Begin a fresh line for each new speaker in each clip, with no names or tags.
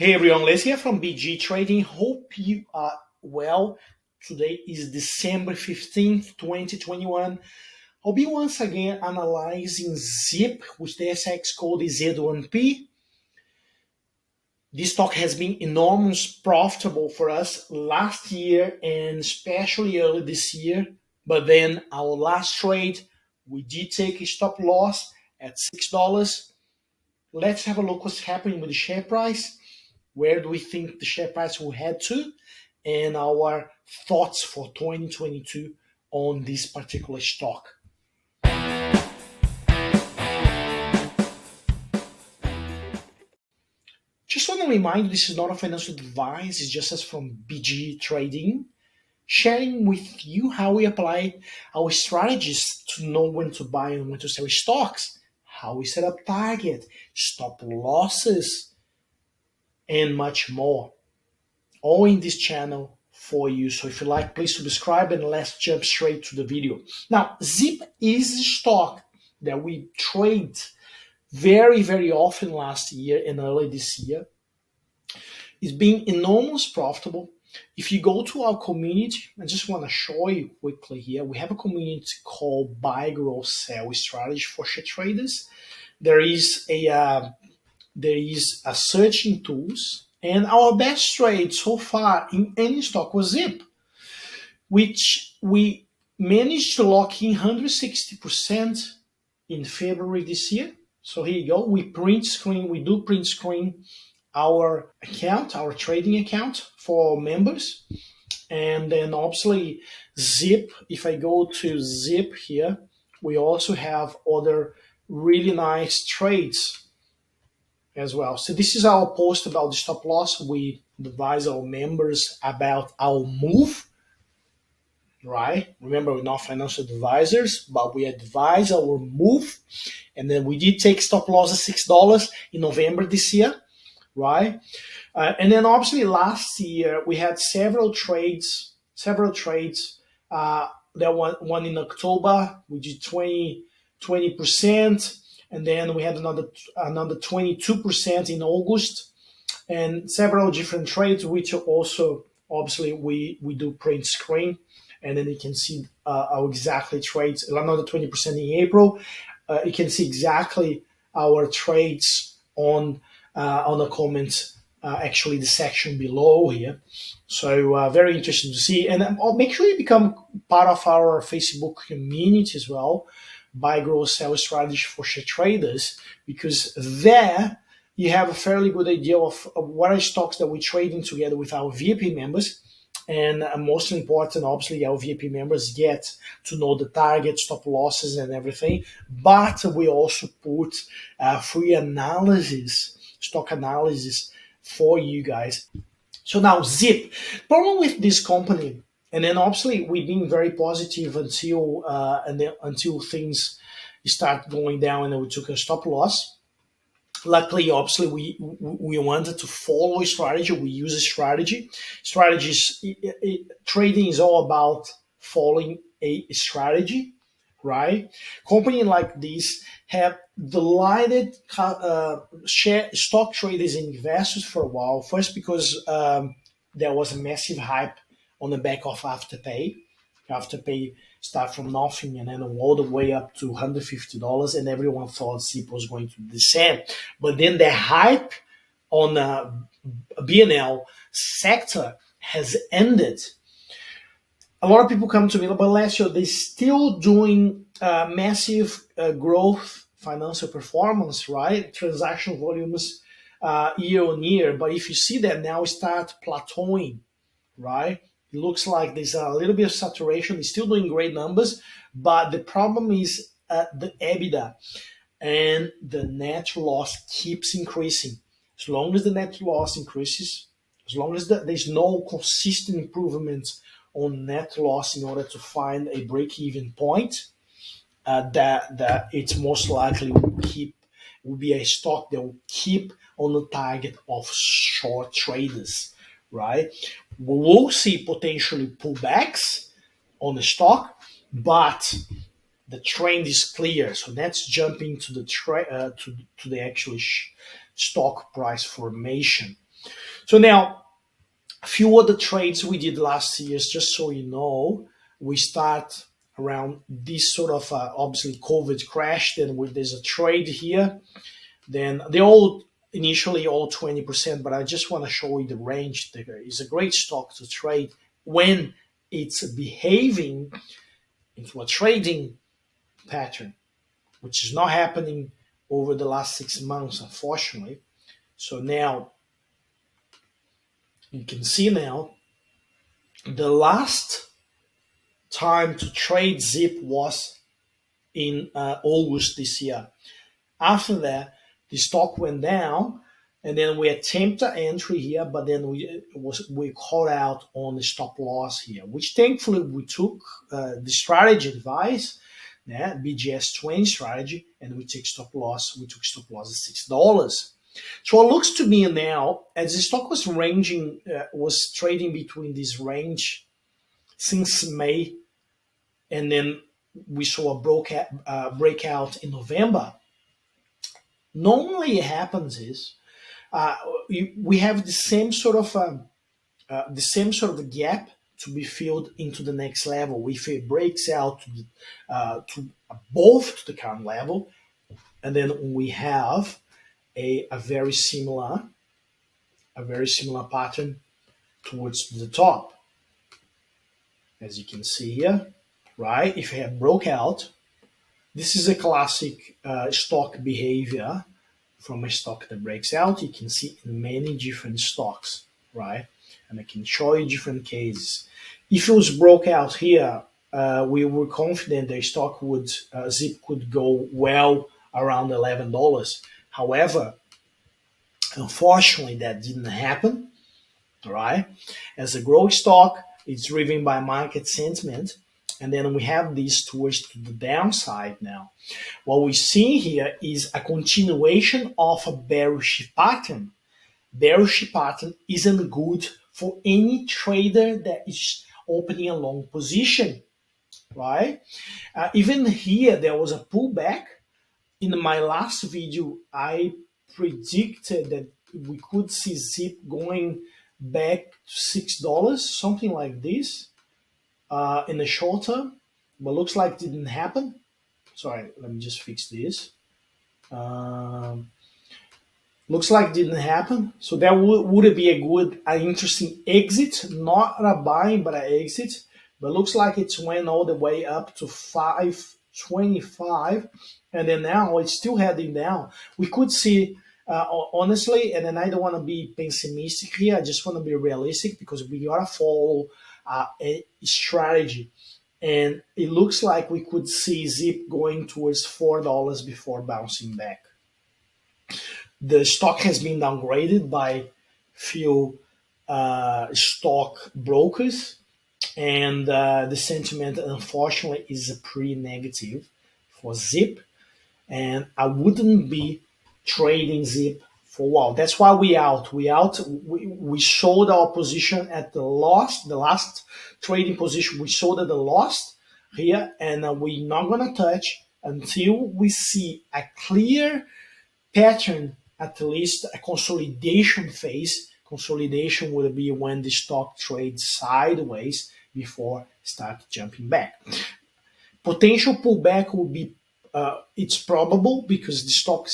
Hey everyone, Les here from BG Trading. Hope you are well. Today is December 15th, 2021. I'll be once again analyzing ZIP, which the SX code is Z1P. This stock has been enormous profitable for us last year and especially early this year. But then our last trade, we did take a stop loss at $6. Let's have a look what's happening with the share price. Where do we think the share price will head to, and our thoughts for 2022 on this particular stock. Just want to remind you, this is not a financial advice, it's just us from BG Trading, sharing with you how we apply our strategies to know when to buy and when to sell stocks, how we set up target, stop losses, and much more. All in this channel for you. So if you like, please subscribe and let's jump straight to the video. Now, ZIP is a stock that we trade very, very often last year and early this year. It's been enormous profitable. If you go to our community, I just want to show you quickly here, we have a community called Buy, Grow, Sell Strategy for share traders. There is a searching tools, and our best trade so far in any stock was ZIP, which we managed to lock in 160% in February this year. So here you go. We do print screen our account, our trading account for members. And then obviously ZIP, if I go to ZIP here, we also have other really nice trades as well. So this is our post about the stop loss. We advise our members about our move, right? Remember, we're not financial advisors, but we advise our move. And then we did take stop loss at $6 in November this year, right? And then obviously last year we had several trades. That one in October, we did 20%. And then we had another 22% in August, and several different trades, which also obviously we do print screen, and then you can see our exactly trades. Another 20% in April. You can see exactly our trades on the comments. Actually, the section below here. So very interesting to see, and make sure you become part of our Facebook community as well. Buy, grow, sell strategy for share traders, because there you have a fairly good idea of what are stocks that we're trading together with our VIP members. And most important, obviously, our VIP members get to know the target, stop losses, and everything. But we also put free analysis, stock analysis for you guys. So now ZIP. Problem with this company, and then obviously we've been very positive until things start going down, and then we took a stop loss. Luckily, obviously, we wanted to follow a strategy. We use a strategy. Trading is all about following a strategy, right? Company like this have delighted stock traders and investors for a while. First, because there was a massive hype on the back of Afterpay. Afterpay start from nothing and then all the way up to $150, and everyone thought ZIP was going to descend. But then the hype on the BNL sector has ended. A lot of people come to me, but last year they're still doing massive growth, financial performance, right? Transaction volumes year on year. But if you see that now start plateauing, right? It looks like there's a little bit of saturation. It's still doing great numbers, but the problem is the EBITDA, and the net loss keeps increasing. As long as the net loss increases, as long as there's no consistent improvement on net loss in order to find a break-even point, that it's most likely will be a stock that will keep on the target of short traders, right? We will see potentially pullbacks on the stock, but the trend is clear. So let's jump into the to the actual stock price formation. So now, a few of the trades we did last year, just so you know, we start around this sort of obviously COVID crash. Then there's a trade here. Then they all initially all 20%, but I just want to show you the range. There is a great stock to trade when it's behaving into a trading pattern, which is not happening over the last 6 months, unfortunately. So now you can see now the last time to trade ZIP was in August this year. After that, the stock went down, and then we attempted entry here, but then we caught out on the stop loss here, which thankfully we took the strategy advice, yeah, BGS20 strategy, and we took stop loss. We took stop loss at $6. So it looks to me now, as the stock was ranging, was trading between this range since May, and then we saw a breakout in November. Normally, it happens is uh, we have the same sort of gap to be filled into the next level. If it breaks out to above to the current level, and then we have a very similar pattern towards the top, as you can see here, right? If it had broke out, this is a classic stock behavior from a stock that breaks out. You can see in many different stocks, right? And I can show you different cases. If it was broke out here, we were confident the stock would ZIP could go well around $11. However, unfortunately, that didn't happen, right? As a growth stock, it's driven by market sentiment, and then we have this towards the downside now. What we see here is a continuation of a bearish pattern. Bearish pattern isn't good for any trader that is opening a long position, right? Even here, there was a pullback. In my last video, I predicted that we could see ZIP going back to $6, something like this, in the short term, but looks like it didn't happen. Sorry, let me just fix this. Looks like it didn't happen. So that would be a good, interesting exit, not a buying, but an exit. But looks like it went all the way up to 525, and then now it's still heading down. We could see, honestly, and then I don't want to be pessimistic here. I just want to be realistic because we gotta follow a strategy. And it looks like we could see ZIP going towards $4 before bouncing back. The stock has been downgraded by few stock brokers, and the sentiment, unfortunately, is pretty negative for ZIP. And I wouldn't be trading ZIP for a while. That's why we out. We sold our position at the last trading position. We sold at the loss here, and we're not gonna touch until we see a clear pattern, at least a consolidation phase. Consolidation would be when the stock trades sideways before start jumping back. Potential pullback will be it's probable because the stock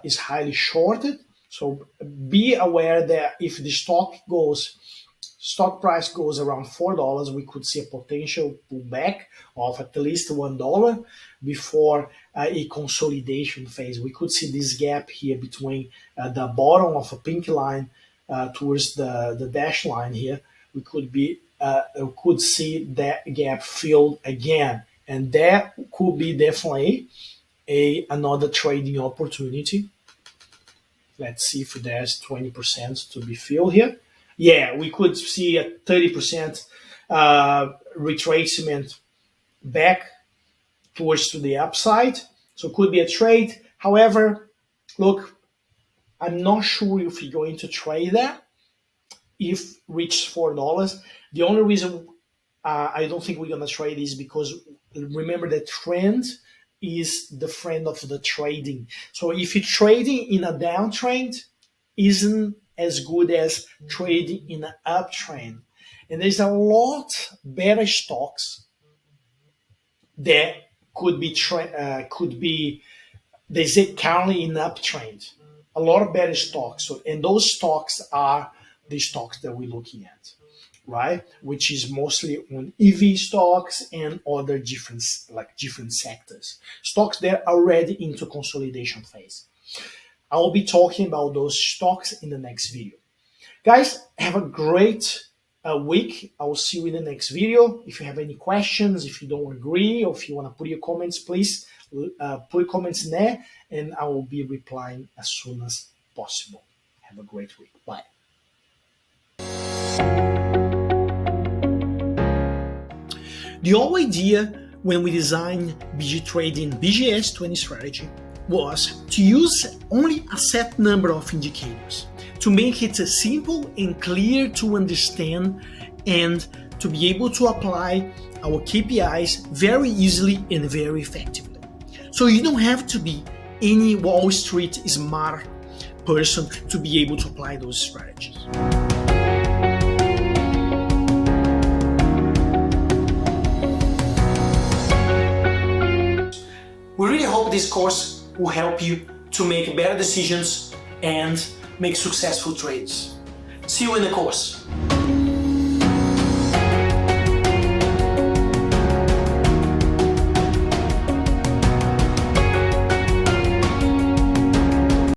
is highly shorted. So be aware that if the stock price goes around $4, we could see a potential pullback of at least $1 before a consolidation phase. We could see this gap here between the bottom of a pink line towards the dash line here. We could see that gap filled again, and that could be definitely another trading opportunity. Let's see if there's 20% to be filled here. Yeah, we could see a 30% retracement back towards to the upside. So it could be a trade. However, look, I'm not sure if you're going to trade that if reaches $4. The only reason I don't think we're going to trade is because remember the trend is the friend of the trading. So if you're trading in a downtrend, isn't as good as trading in an uptrend. And there's a lot better stocks that could be they say currently in uptrend. A lot of better stocks. So, and those stocks are the stocks that we're looking at, right? Which is mostly on EV stocks and other different sectors. Stocks that are already into consolidation phase. I will be talking about those stocks in the next video. Guys, have a great week. I will see you in the next video. If you have any questions, if you don't agree, or if you want to put your comments, please put comments in there, and I will be replying as soon as possible. Have a great week. Bye. The whole idea when we designed BG Trading BGS 20 strategy was to use only a set number of indicators to make it simple and clear to understand and to be able to apply our KPIs very easily and very effectively. So you don't have to be any Wall Street smart person to be able to apply those strategies. We really hope this course will help you to make better decisions and make successful trades. See you in the course.